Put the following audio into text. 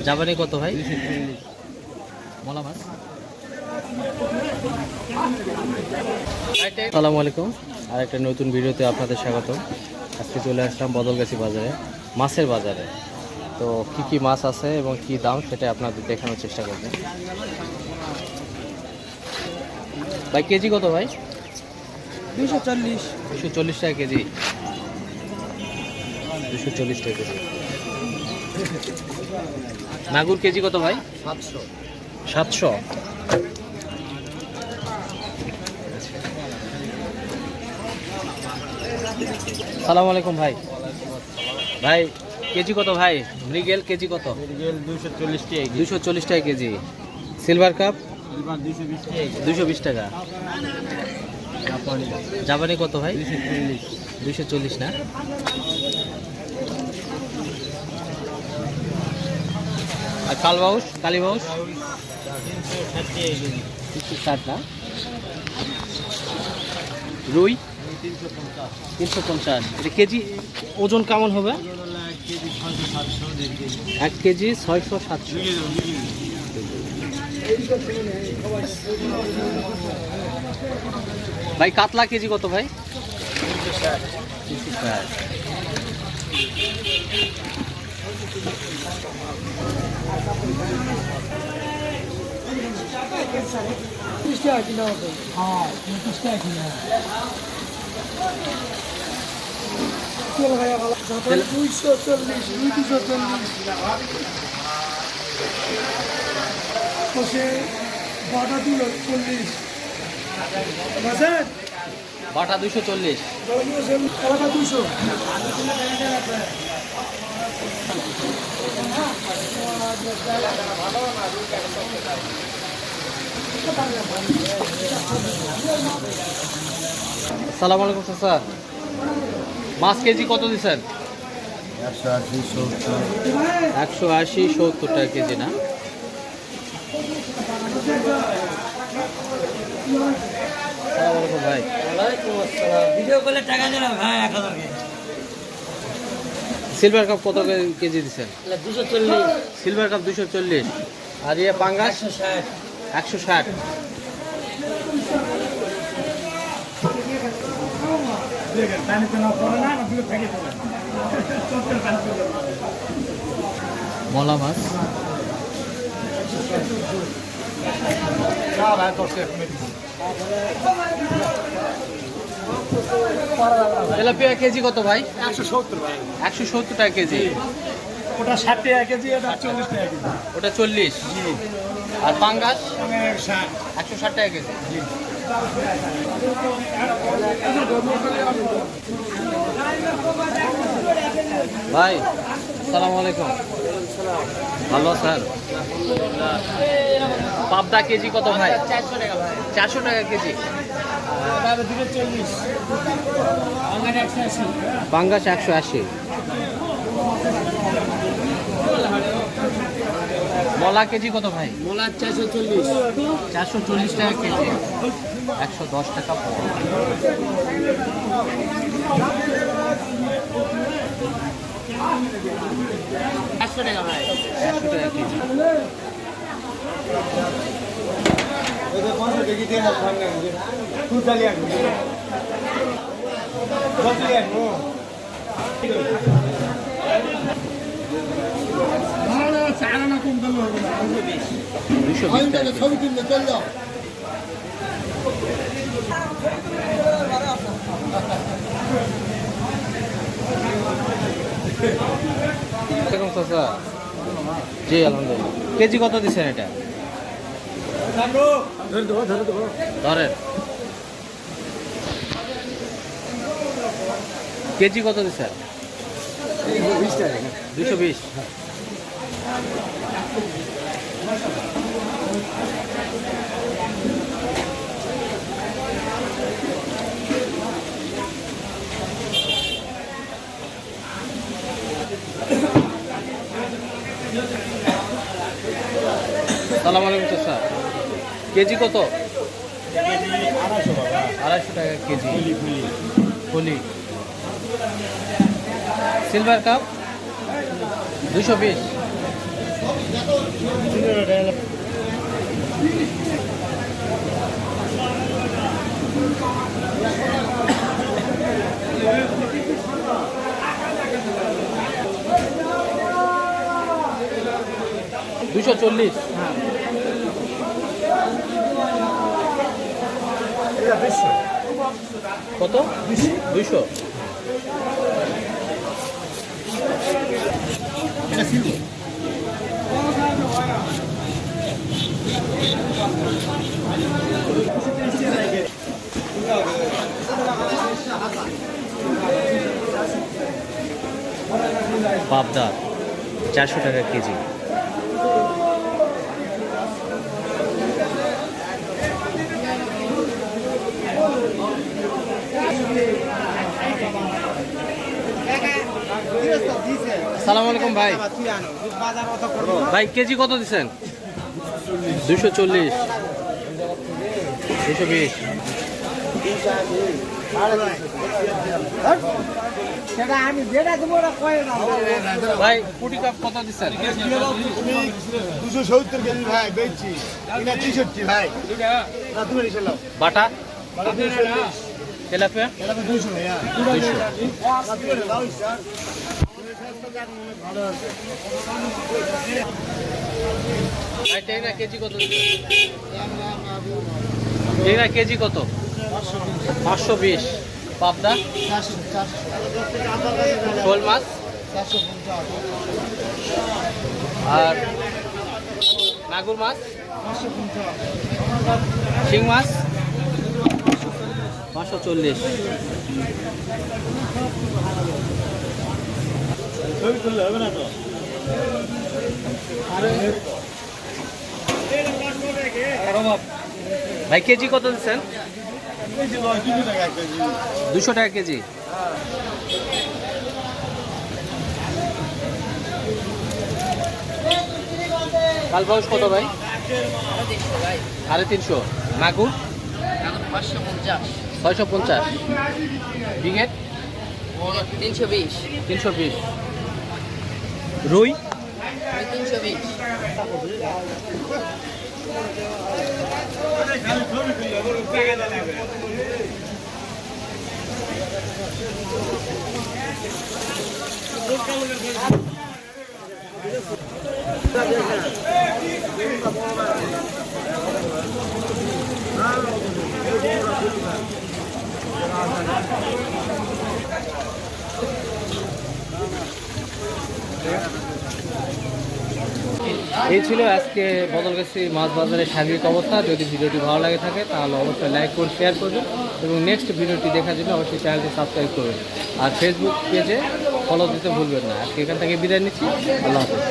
জাপানি কত ভাই? মলা মাছ। আসসালামু আলাইকুম, আর একটা নতুন ভিডিওতে আপনাদের স্বাগত। আজকে চলে আসলাম বদলগাছি বাজারে, মাছের বাজারে। তো কি কি মাছ আছে এবং কি দাম সেটা আপনাদের দেখানোর চেষ্টা করব। ভাই কেজি কত ভাই? 240 টাকা কেজি। 240 টাকা কেজি। মাগুর কেজি কত ভাই? 700। সালাম আলাইকুম ভাই। ভাই কেজি কত ভাই? মৃগেল কেজি কত? 240 টাকা কেজি। সিলভার কাপ 220 টাকা। জাপানি কত ভাই? 240 না? আর কালবাউস, কালীবাউস 360 না? রুই 350। এটা কেজি ওজন কেমন হবে? 1 কেজি 600-700। ভাই কাতলা কেজি কত ভাই? 360। বাটা 240। আসসালামু আলাইকুম স্যার, মাছ কেজি কত দিচ্ছেন? 180-70 টাকা কেজি না? ভাই সিলভার কাপ কত কেজি দিচ্ছেন? 240। Silver cup 240। আর ইয়ে পাঙ্গাস 160। মলা মাছ তেলাপিয়া কেজি কত ভাই? 170 ভাই। 170 টাকা কেজি। ওটা 60 টাকা কেজি, এটা 40 টাকা কেজি। ওটা 40। আর পাঙ্গাস 160 টাকা কেজি। ভাই আসসালামু আলাইকুম। ভালো স্যার। পাবদা কেজি কত ভাই? 400 টাকা ভাই। 400 টাকা কেজি। পাঙ্গাস 180। মলা কেজি কত ভাই? মোলা 440। 440 টাকা কেজি। 110 টাকা পাওয়া। 100 টাকা ভাই। 100 টাকা কেজি। দুশো 20 টাকা কেজি। জি আলহামদুলিল্লাহ। কেজি কত দিচ্ছেন এটা? ধরেন কেজি কত দিচ্ছেন? 220। সালাম আলাইকুম স্যার, কেজি কত? 250 টাকা কেজি। ফুলি সিলভার কাপ 220। 240। কত? 200। পাবদা 400 টাকা কেজি। আসসালামু আলাইকুম ভাই। ভাই কেজি কত দিচ্ছেন? 240, 220। ভাই পুটি কাপ কত দিচ্ছেন? 270 কেজি ভাই বেচছি। এটা 63 ভাই। বাটা তেলাপিয়া 200 ভাইয়া। 200। ভাই টেংরা কেজি কত দিচ্ছেন? টেংরা কেজি কত? 520। পাবদা, শোল মাছ আর মাগুর মাছ, শিং মাছ 540। ভাই কেজি কত দিচ্ছেন? 200 টাকা কেজি। কালবাউস কত ভাই? 350। মাগুর 650। বিঘেট 320। রুই 320। এই ছিল আজকে বদলগাছি মাছ বাজারের সার্বিক অবস্থা। যদি ভিডিওটি ভালো লাগে থাকে তাহলে অবশ্যই লাইক করুন, শেয়ার করবেন এবং নেক্সট ভিডিওটি দেখার জন্য অবশ্যই চ্যানেলটি সাবস্ক্রাইব করবেন আর ফেসবুক পেজে ফলো দিতে ভুলবেন না। আজকে এখান থেকে বিদায় নিচ্ছি। আল্লাহ হাফেজ।